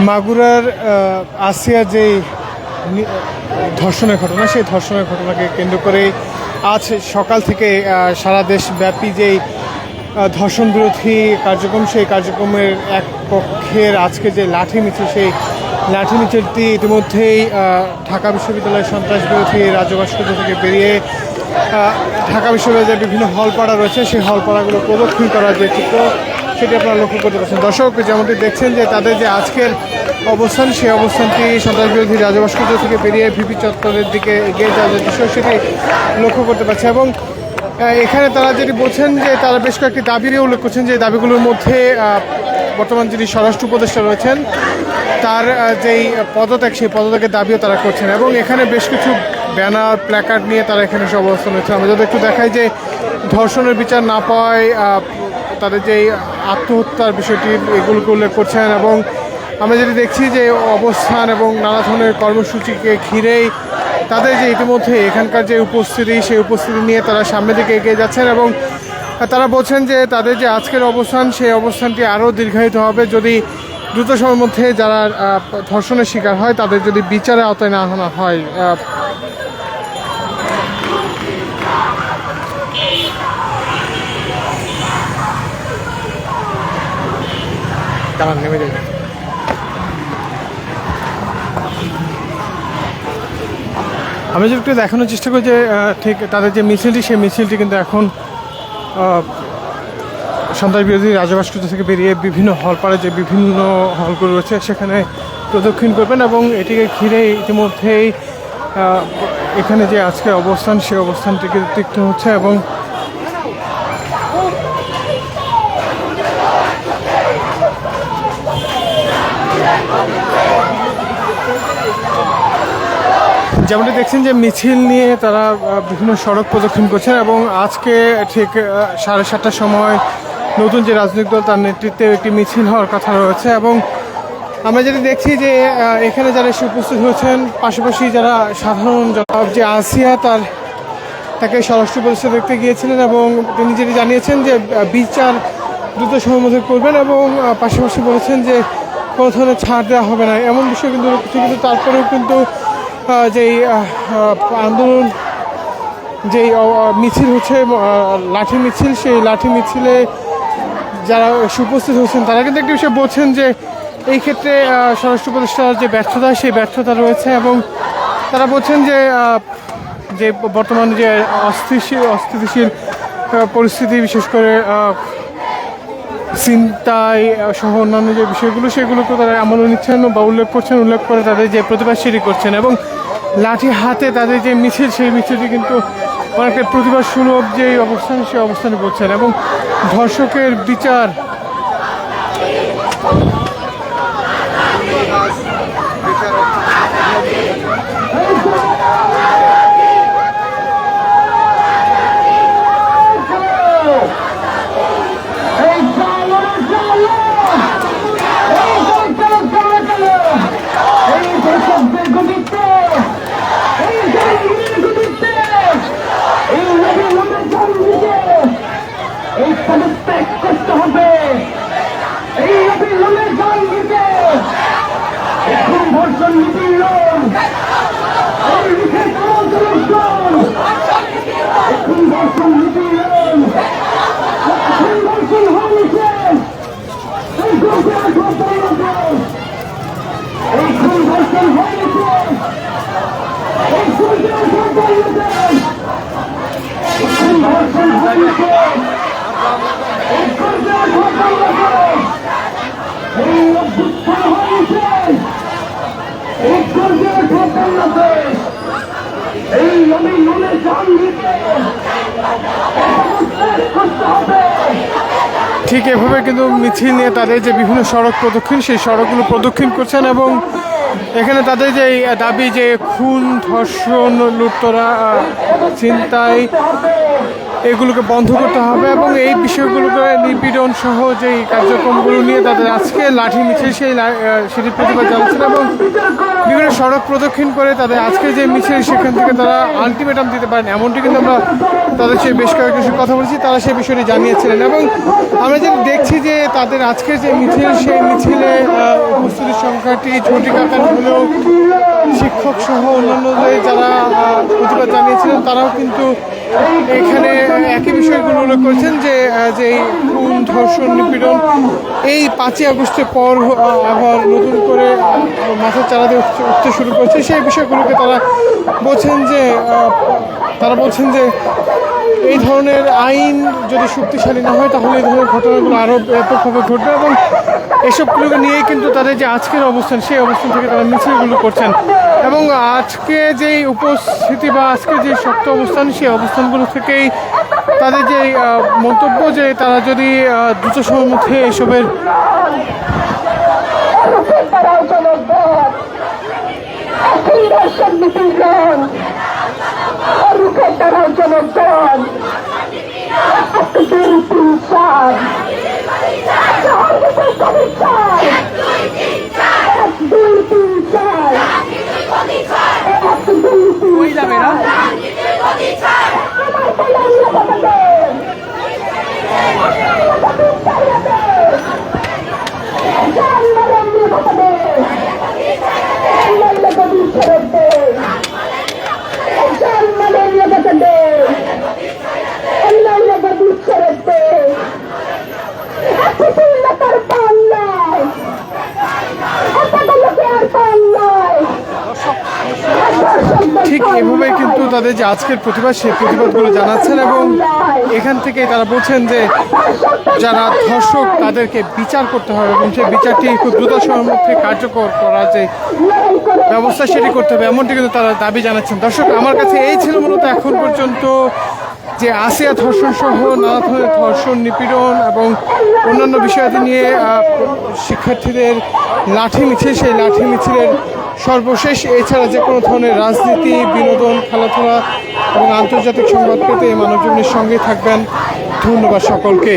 মাগুরার আসিয়া যে ধর্ষণের ঘটনা, সেই ধর্ষণের ঘটনাকে কেন্দ্র করে আজ সকাল থেকে সারা দেশব্যাপী যেই ধর্ষণ বিরোধী কার্যক্রম, সেই কার্যক্রমের এক পক্ষের আজকে যে লাঠি মিছিল, সেই লাঠি মিছিলটি ইতিমধ্যেই ঢাকা বিশ্ববিদ্যালয়ের সন্ত্রাস বিরোধী রাজ্য ভাস্কর্য থেকে বেরিয়ে ঢাকা বিশ্ববিদ্যালয়ের বিভিন্ন হলপাড়া রয়েছে, সেই হলপাড়াগুলো প্রদক্ষিণ করার যে চিত্র, সেটি আপনারা লক্ষ্য করতে পারছেন। দর্শক, যেমনটি দেখছেন যে তাদের যে আজকের অবস্থান, সেই অবস্থানটি সন্ত্রাস বিরোধী রাজ্য ভাস্কর্য থেকে বেরিয়ে ভিপি চত্বরের দিকে এগিয়ে যাওয়ার যে দৃশ্য, সেটি লক্ষ্য করতে পারছে। এবং এখানে তারা যেটি বলছেন যে তারা বেশ কয়েকটি দাবিরও উল্লেখ করছেন, যে দাবিগুলোর মধ্যে বর্তমান যিনি স্বরাষ্ট্র উপদেষ্টা রয়েছেন তার যেই পদত্যাগ, সেই পদত্যাগের দাবিও তারা করছেন। এবং এখানে বেশ কিছু ব্যানার প্ল্যাকার্ড নিয়ে তারা এখানে এসে অবস্থান রয়েছে। আমরা যদি একটু দেখাই যে ধর্ষণের বিচার না পাওয়ায় তাদের যেই আত্মহত্যার বিষয়টি, এগুলোকে উল্লেখ করছেন। এবং আমরা যেটি দেখছি যে অবস্থান এবং নানা ধরনের কর্মসূচিকে ঘিরেই তাদের যে ইতিমধ্যে এখানকার যে উপস্থিতি, সেই উপস্থিতি নিয়ে তারা সামনের দিকে এগিয়ে যাচ্ছেন। এবং তারা বলছেন যে তাদের যে আজকের অবস্থান, সেই অবস্থানটি আরও দীর্ঘায়িত হবে যদি দ্রুত সময়ের মধ্যে যারা ধর্ষণের শিকার হয় তাদের যদি বিচারের আওতায় না আনা হয়। নেমে যাবে। আমি যদি একটু দেখানোর চেষ্টা করি যে ঠিক তাদের যে মিছিলটি, সেই মিছিলটি কিন্তু এখন সন্ত্রাস বিরোধী রাজ্য ভাস্কর্য থেকে বেরিয়ে বিভিন্ন হলপাড়ে যে বিভিন্ন হলগুলো রয়েছে সেখানে প্রদক্ষিণ করবেন। এবং এটিকে ঘিরে ইতিমধ্যেই এখানে যে আজকের অবস্থান, সেই অবস্থানটিকে তিক্ত হচ্ছে। এবং যেমনটি দেখছেন যে মিছিল নিয়ে তারা বিভিন্ন সড়ক প্রদক্ষিণ করছেন। এবং আজকে ঠিক 7:30টার সময় নতুন যে রাজনৈতিক দল, তার নেতৃত্বে একটি মিছিল হওয়ার কথা রয়েছে। এবং আমরা যেটি দেখছি যে এখানে যারা এসে উপস্থিত হয়েছেন, পাশাপাশি যারা সাধারণ যে আসিয়া তাকে স্বরাষ্ট্র উপদেষ্টা দেখতে গিয়েছিলেন, এবং তিনি যেটি জানিয়েছেন যে বিচার দ্রুত সময়ের মধ্যে করবেন, এবং পাশাপাশি বলেছেন যে কোনো ধরনের ছাড় দেওয়া হবে না, এমন বিষয় কিন্তু কিন্তু তারপরেও কিন্তু যেই আন্দোলন, যেই মিছিল হচ্ছে লাঠি মিছিল, সেই লাঠি মিছিলে যারা উপস্থিত হচ্ছেন তারা কিন্তু একটি বিষয় বলছেন যে এই ক্ষেত্রে স্বরাষ্ট্র উপদেষ্টার যে ব্যর্থতা, সেই ব্যর্থতা রয়েছে। এবং তারা বলছেন যে বর্তমান যে অস্থিতিশীল পরিস্থিতি, বিশেষ করে ছিনতাই সহ অন্যান্য যে বিষয়গুলো, সেগুলোকে তারা আমলে নিচ্ছেন বা উল্লেখ করে তাদের যে প্রতিবাদ সেটি করছেন। এবং লাঠি হাতে তাদের যে মিছিল, সেই মিছিলটি কিন্তু অনেকটা প্রতিবাদ সুলভ যে অবস্থান, সেই অবস্থানে করছেন। এবং ধর্ষকের বিচার ঠিক এভাবে কিন্তু মিছিল নিয়ে তাদের যে বিভিন্ন সড়ক প্রদক্ষিণ, সেই সড়কগুলো প্রদক্ষিণ করছেন। এবং এখানে তাদের যে দাবি, যে খুন, ধর্ষণ, লুটতরা, ছিনতাই এগুলোকে বন্ধ করতে হবে এবং এই বিষয়গুলোকে নিপীড়ন সহ যেই কার্যক্রমগুলো নিয়ে তাদের আজকে লাঠি মিছিল সেটি প্রতিবাদ জানাচ্ছেন এবং বিভিন্ন সড়ক প্রদক্ষিণ করে তাদের আজকের যে মিছিল সেখান থেকে তারা আলটিমেটাম দিতে পারেন এমনটি কিন্তু আমরা তাদের সেই বেশ কয়েকজন সাথে কথা বলেছি, তারা সেই বিষয়টি জানিয়েছিলেন। এবং আমরা যেটা দেখছি যে তাদের আজকের যে মিছিল সেই মিছিলে উপস্থিতির সংখ্যাটি ছোটি কাকার হলেও শিক্ষক সহ অন্যান্যদের যারা প্রতিবাদ জানিয়েছিলেন তারাও কিন্তু এখানে একই বিষয়গুলো উল্লেখ করেছেন যে এই খুন ধর্ষণ নিপীড়ন এই 5ই আগস্টের পর আবার নতুন করে মাথার চারা দিয়ে উঠতে শুরু করেছে। সেই বিষয়গুলোকে তারা বলছেন যে এই ধরনের আইন যদি শক্তিশালী না হয় তাহলে এই ধরনের ঘটনাগুলো আরও ব্যাপকভাবে ঘটবে এবং এসবগুলোকে নিয়েই কিন্তু তাদের যে আজকের অবস্থান সেই অবস্থান থেকে তারা মিছিলগুলো করছেন এবং আজকে যেই উপস্থিতি বা আজকে যে শক্ত অবস্থান সেই অবস্থানগুলো থেকেই তাদের যে মন্তব্য যে তারা যদি দ্রুত সময়ের মধ্যে এসবের ঠিক এভাবেই কিন্তু তাদের যে আজকের প্রতিবাদ সেই প্রতিবাদগুলো জানাচ্ছেন এবং এখান থেকে তারা বলছেন যে যারা ধর্ষক তাদেরকে বিচার করতে হবে এবং সেই বিচারটি খুব দ্রুত সময়ের মধ্যে কার্যকর করার যে ব্যবস্থা সেটি করতে হবে এমনটি কিন্তু তারা দাবি জানাচ্ছেন। দর্শক, আমার কাছে এই ছিল মূলত এখন পর্যন্ত যে আসিয়া ধর্ষণ সহ নানা ধরনের ধর্ষণ নিপীড়ন এবং অন্যান্য বিষয়াদি নিয়ে শিক্ষার্থীদের লাঠি মিছিল সেই লাঠি মিছিলের সর্বশেষ। এছাড়া যে কোনো ধরনের রাজনীতি, বিনোদন, খেলাধুলা এবং আন্তর্জাতিক সংবাদ পেতে এই মানবজীবনের সঙ্গেই থাকবেন। ধন্যবাদ সকলকে।